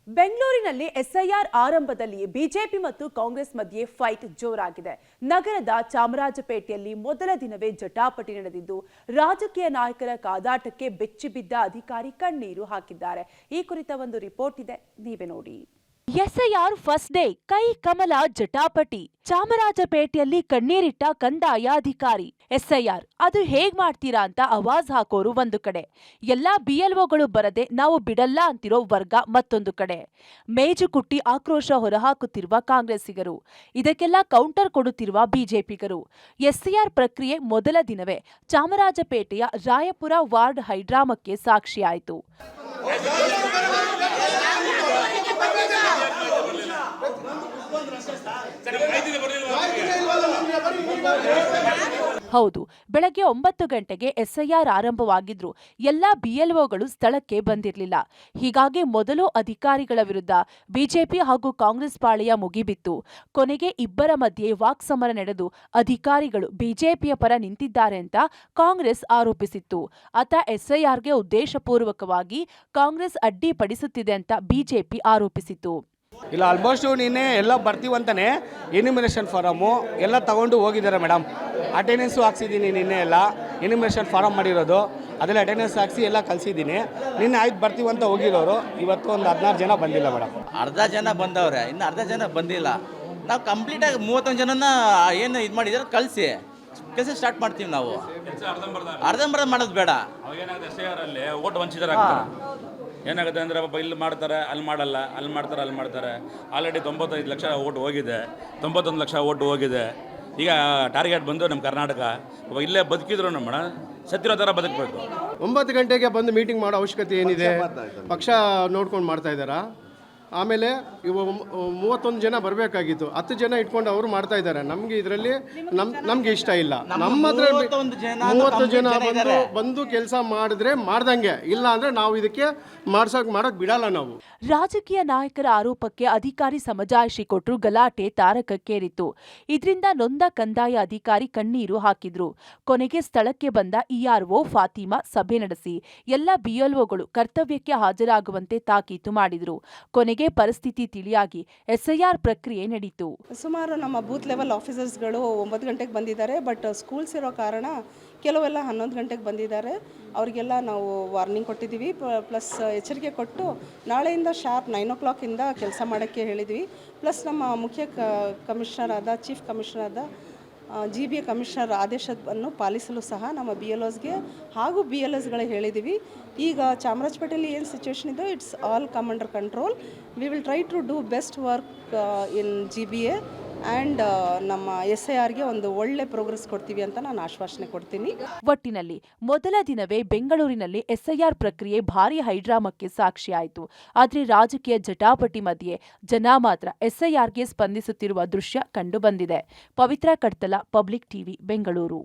ಬೆಂಗಳೂರಿನಲ್ಲಿ ಎಸ್ಐಆರ್ ಆರಂಭದಲ್ಲಿ ಬಿಜೆಪಿ ಮತ್ತು ಕಾಂಗ್ರೆಸ್ ಮಧ್ಯೆ ಫೈಟ್ ಜೋರಾಗಿದೆ. ನಗರದ ಚಾಮರಾಜಪೇಟೆಯಲ್ಲಿ ಮೊದಲ ದಿನವೇ ಜಟಾಪಟಿ ನಡೆದಿದ್ದು, ರಾಜಕೀಯ ನಾಯಕರ ಕಾದಾಟಕ್ಕೆ ಬೆಚ್ಚಿಬಿದ್ದ ಅಧಿಕಾರಿ ಕಣ್ಣೀರು ಹಾಕಿದ್ದಾರೆ. ಈ ಕುರಿತ ಒಂದು ರಿಪೋರ್ಟ್ ಇದೆ, ನೀವೇ ನೋಡಿ. ಎಸ್ಐಆರ್ ಫಸ್ಟ್ ಡೇ ಕೈ ಕಮಲ ಜಟಾಪಟಿ. ಚಾಮರಾಜಪೇಟೆಯಲ್ಲಿ ಕಣ್ಣೀರಿಟ್ಟ ಕಂದಾಯ ಅಧಿಕಾರಿ. ಎಸ್ಐಆರ್ ಅದು ಹೇಗ್ ಮಾಡ್ತೀರಾ ಅಂತ ಆವಾಜ್ ಹಾಕೋರು ಒಂದು ಕಡೆ, ಎಲ್ಲಾ ಬಿಎಲ್ಒಗಳು ಬರದೆ ನಾವು ಬಿಡಲ್ಲ ಅಂತಿರೋ ವರ್ಗ ಮತ್ತೊಂದು ಕಡೆ. ಮೇಜು ಕುಟ್ಟಿ ಆಕ್ರೋಶ ಹೊರಹಾಕುತ್ತಿರುವ ಕಾಂಗ್ರೆಸ್ಸಿಗರು, ಇದಕ್ಕೆಲ್ಲ ಕೌಂಟರ್ ಕೊಡುತ್ತಿರುವ ಬಿಜೆಪಿಗರು. ಎಸ್ಐಆರ್ ಪ್ರಕ್ರಿಯೆ ಮೊದಲ ದಿನವೇ ಚಾಮರಾಜಪೇಟೆಯ ರಾಯಪುರ ವಾರ್ಡ್ ಹೈಡ್ರಾಮಕ್ಕೆ ಸಾಕ್ಷಿಯಾಯಿತು. ಹೌದು, ಬೆಳಗ್ಗೆ 9 ಗಂಟೆಗೆ ಎಸ್ಐಆರ್ ಆರಂಭವಾಗಿದ್ರು ಎಲ್ಲಾ ಬಿಎಲ್ಒಗಳು ಸ್ಥಳಕ್ಕೆ ಬಂದಿರಲಿಲ್ಲ. ಹೀಗಾಗಿ ಮೊದಲು ಅಧಿಕಾರಿಗಳ ವಿರುದ್ಧ ಬಿಜೆಪಿ ಹಾಗೂ ಕಾಂಗ್ರೆಸ್ ಪಾಳೆಯ ಮುಗಿಬಿತ್ತು. ಕೊನೆಗೆ ಇಬ್ಬರ ಮಧ್ಯೆ ವಾಕ್ಸಮರ ನಡೆದು ಅಧಿಕಾರಿಗಳು ಬಿಜೆಪಿಯ ಪರ ನಿಂತಿದ್ದಾರೆ ಅಂತ ಕಾಂಗ್ರೆಸ್ ಆರೋಪಿಸಿತ್ತು. ಆತ ಎಸ್ಐಆರ್ಗೆ ಉದ್ದೇಶಪೂರ್ವಕವಾಗಿ ಕಾಂಗ್ರೆಸ್ ಅಡ್ಡಿಪಡಿಸುತ್ತಿದೆ ಅಂತ ಬಿಜೆಪಿ ಆರೋಪಿಸಿತು. ಇಲ್ಲ, ಆಲ್ಮೋಸ್ಟು ನಿನ್ನೆ ಎಲ್ಲ ಬರ್ತೀವಂತಾನೆ ಎನ್ಯುಮಿನೇಷನ್ ಫಾರಮು ಎಲ್ಲ ತಗೊಂಡು ಹೋಗಿದ್ದಾರೆ ಮೇಡಮ್. ಅಟೆಂಡೆನ್ಸು ಹಾಕ್ಸಿದ್ದೀನಿ, ನಿನ್ನೆ ಎಲ್ಲ ಎನ್ಯುಮಿನೇಷನ್ ಫಾರಮ್ ಮಾಡಿರೋದು ಅದೆಲ್ಲ ಅಟೆಂಡೆನ್ಸ್ ಹಾಕ್ಸಿ ಎಲ್ಲ ಕಳಿಸಿದ್ದೀನಿ. ನಿನ್ನೆ ಆಯ್ತು ಬರ್ತೀವಂತ ಹೋಗಿರೋರು ಇವತ್ತು ಒಂದು 16 ಜನ ಬಂದಿಲ್ಲ ಮೇಡಮ್. ಅರ್ಧ ಜನ ಬಂದವ್ರೆ, ಇನ್ನು ಅರ್ಧ ಜನ ಬಂದಿಲ್ಲ. ನಾವು ಕಂಪ್ಲೀಟಾಗಿ 31 ಜನನ ಏನು ಇದು ಮಾಡಿದ್ದಾರೆ ಕಳಿಸಿ ಕೆಲಸ ಸ್ಟಾರ್ಟ್ ಮಾಡ್ತೀವಿ. ನಾವು ಅರ್ಧಂಬರ್ಧ ಮಾಡೋದು ಬೇಡ. ಅವಾಗೇನಾಗುತ್ತೆ ಎಸ್ಐಆರ್ ಅಲ್ಲಿ ಓಟ್ ವಂಚಿತರಾಗ್ತಾರೆ. ಏನಾಗುತ್ತೆ ಅಂದರೆ ಪಾಪ ಇಲ್ಲಿ ಮಾಡ್ತಾರೆ, ಅಲ್ಲಿ ಮಾಡಲ್ಲ, ಅಲ್ಲಿ ಮಾಡ್ತಾರೆ, ಅಲ್ಲಿ ಮಾಡ್ತಾರೆ. ಆಲ್ರೆಡಿ 95 ಲಕ್ಷ ಓಟ್ ಹೋಗಿದೆ, 91 ಲಕ್ಷ ಓಟ್ ಹೋಗಿದೆ. ಈಗ ಟಾರ್ಗೆಟ್ ಬಂದು ನಮ್ಮ ಕರ್ನಾಟಕ ಇಲ್ಲೇ ಬದುಕಿದ್ರು ನಮ್ಮ ಸತ್ತಿರೋ ಥರ ಬದುಕಬೇಕು. 9 ಗಂಟೆಗೆ ಬಂದು ಮೀಟಿಂಗ್ ಮಾಡೋ ಅವಶ್ಯಕತೆ ಏನಿದೆ? ಪಕ್ಷ ನೋಡ್ಕೊಂಡು ಮಾಡ್ತಾ ಇದ್ದಾರಾ? ಆಮೇಲೆ 31 ಜನ ಬರಬೇಕಾಗಿತ್ತು, 10 ಜನ ಇಟ್ಕೊಂಡು ಅವರು ಮಾಡ್ತಾ ಇದ್ದಾರೆ. ನಮಗೆ ಇದರಲ್ಲಿ ನಮ್ಗೆ ಇಷ್ಟ ಇಲ್ಲ. ನಮ್ಮ ಹತ್ರ 30 ಜನ ಬಂದು ಕೆಲಸ ಮಾಡಿದ್ರೆ ಮಾಡ್ದಂಗೆ, ಇಲ್ಲ ಅಂದ್ರೆ ನಾವು ಇದಕ್ಕೆ ಮಾಡೋಕೆ ಬಿಡಲ್ಲ ನಾವು. ರಾಜಕೀಯ ನಾಯಕರ ಆರೋಪಕ್ಕೆ ಅಧಿಕಾರಿ ಸಮಜಾಯಿಷಿ ಕೊಟ್ಟರು, ಗಲಾಟೆ ತಾರಕಕ್ಕೇರಿತು. ಇದರಿಂದ ನೊಂದ ಕಂದಾಯ ಅಧಿಕಾರಿ ಕಣ್ಣೀರು ಹಾಕಿದ್ರು. ಕೊನೆಗೆ ಸ್ಥಳಕ್ಕೆ ಬಂದ ಇಆರ್ಒ ಫಾತಿಮಾ ಸಭೆ ನಡೆಸಿ ಎಲ್ಲ ಬಿಎಲ್ಒಗಳು ಕರ್ತವ್ಯಕ್ಕೆ ಹಾಜರಾಗುವಂತೆ ತಾಕೀತು ಮಾಡಿದ್ರು. ಕೊನೆಗೆ ಪರಿಸ್ಥಿತಿ ತಿಳಿಯಾಗಿ ಎಸ್ಐಆರ್ ಪ್ರಕ್ರಿಯೆ ನಡೆಯಿತು. ಸುಮಾರು ನಮ್ಮ ಬೂತ್ ಲೆವೆಲ್ ಆಫೀಸರ್ಸ್ಗಳು 9 ಗಂಟೆಗೆ ಬಂದಿದ್ದಾರೆ. ಬಟ್ ಸ್ಕೂಲ್ಸ್ ಇರೋ ಕಾರಣ ಕೆಲವೆಲ್ಲ 11 ಗಂಟೆಗೆ ಬಂದಿದ್ದಾರೆ. ಅವರಿಗೆಲ್ಲ ನಾವು ವಾರ್ನಿಂಗ್ ಕೊಟ್ಟಿದ್ದೀವಿ, ಪ್ಲಸ್ ಎಚ್ಚರಿಕೆ ಕೊಟ್ಟು ನಾಳೆಯಿಂದ ಶಾರ್ಪ್ 9 o'clock ಕೆಲಸ ಮಾಡೋಕ್ಕೆ ಹೇಳಿದ್ವಿ. ಪ್ಲಸ್ ನಮ್ಮ ಮುಖ್ಯ ಕಮಿಷನರ್ ಆದ ಚೀಫ್ ಕಮಿಷನರ್ ಆದ GBA ಕಮಿಷನರ್ ಆದೇಶವನ್ನು ಪಾಲಿಸಲು ಸಹ ನಮ್ಮ BLOಸ್ಗೆ ಹಾಗೂ BLSಗಳಿಗೆ ಹೇಳಿದ್ದೀವಿ. ಈಗ ಚಾಮರಾಜಪೇಟೆಯಲ್ಲಿ ಏನು ಸಿಚುವೇಶನ್ ಇದೆ, it's all come under control. We will try to do best work in GBA and ನಮ್ಮ SIRಗೆ ಒಂದು ಒಳ್ಳೆ ಪ್ರೋಗ್ರೆಸ್ ಕೊಡ್ತೀವಿ ಅಂತ ನಾನು ಆಶ್ವಾಸನೆ ಕೊಡ್ತೀನಿ. ಒಟ್ಟಿನಲ್ಲಿ ಮೊದಲ ದಿನವೇ ಬೆಂಗಳೂರಿನಲ್ಲಿ ಎಸ್ಐಆರ್ ಪ್ರಕ್ರಿಯೆ ಭಾರೀ ಹೈಡ್ರಾಮಕ್ಕೆ ಸಾಕ್ಷಿಯಾಯಿತು. ಆದರೆ ರಾಜಕೀಯ ಜಟಾಪಟಿ ಮಧ್ಯೆ ಜನ ಮಾತ್ರ ಎಸ್ಐಆರ್ಗೆ ಸ್ಪಂದಿಸುತ್ತಿರುವ ದೃಶ್ಯ ಕಂಡುಬಂದಿದೆ. ಪವಿತ್ರ ಕಡ್ತಲ, ಪಬ್ಲಿಕ್ ಟಿವಿ, ಬೆಂಗಳೂರು.